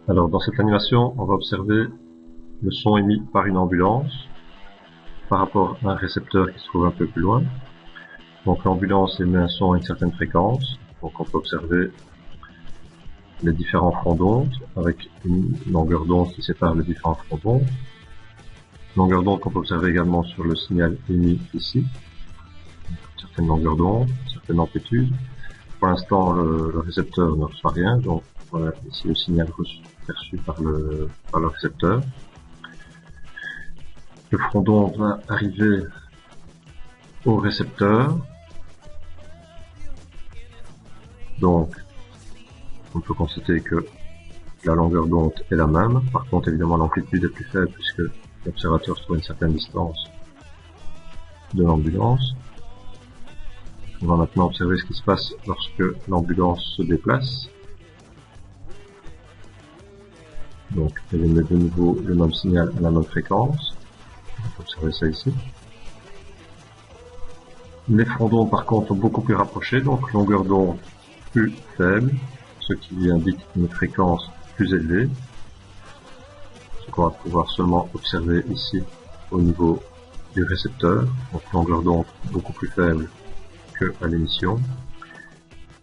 Alors dans cette animation, on va observer le son émis par une ambulance par rapport à un récepteur qui se trouve un peu plus loin. Donc l'ambulance émet un son à une certaine fréquence, donc on peut observer les différents fronts d'onde avec une longueur d'onde qui sépare les différents fronts d'onde. Longueur d'onde qu'on peut observer également sur le signal émis ici, une certaine longueur d'onde, une certaine amplitude. Pour l'instant le récepteur ne reçoit rien, donc voilà ici le signal perçu par le récepteur. Le front d'onde va arriver au récepteur. Donc, on peut constater que la longueur d'onde est la même. Par contre, évidemment, l'amplitude est plus faible puisque l'observateur se trouve à une certaine distance de l'ambulance. On va maintenant observer ce qui se passe lorsque l'ambulance se déplace. Donc, elle émet de nouveau le même signal à la même fréquence. On peut observer ça ici. Les fronts d'onde, par contre, sont beaucoup plus rapprochés, donc longueur d'onde plus faible, ce qui indique une fréquence plus élevée. Ce qu'on va pouvoir seulement observer ici au niveau du récepteur. Donc, longueur d'onde beaucoup plus faible que à l'émission.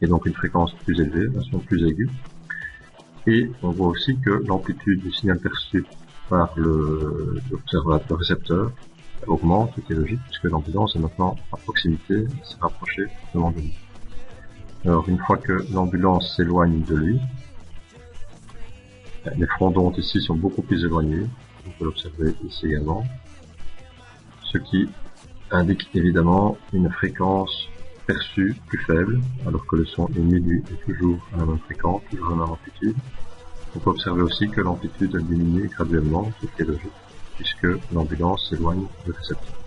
Et donc, une fréquence plus élevée, un son plus aigu. Et on voit aussi que l'amplitude du signal perçu par le récepteur augmente, ce qui est logique, puisque l'ambulance est maintenant à proximité, s'est rapprochée fortement de lui. Alors une fois que l'ambulance s'éloigne de lui, les fronts d'onde ici sont beaucoup plus éloignés, on peut l'observer ici également, ce qui indique évidemment une fréquence perçue plus faible, alors que le son émis lui est toujours à la même fréquence, toujours à la même amplitude. On peut observer aussi que l'amplitude diminue graduellement, ce qui est logique, puisque l'ambulance s'éloigne du récepteur.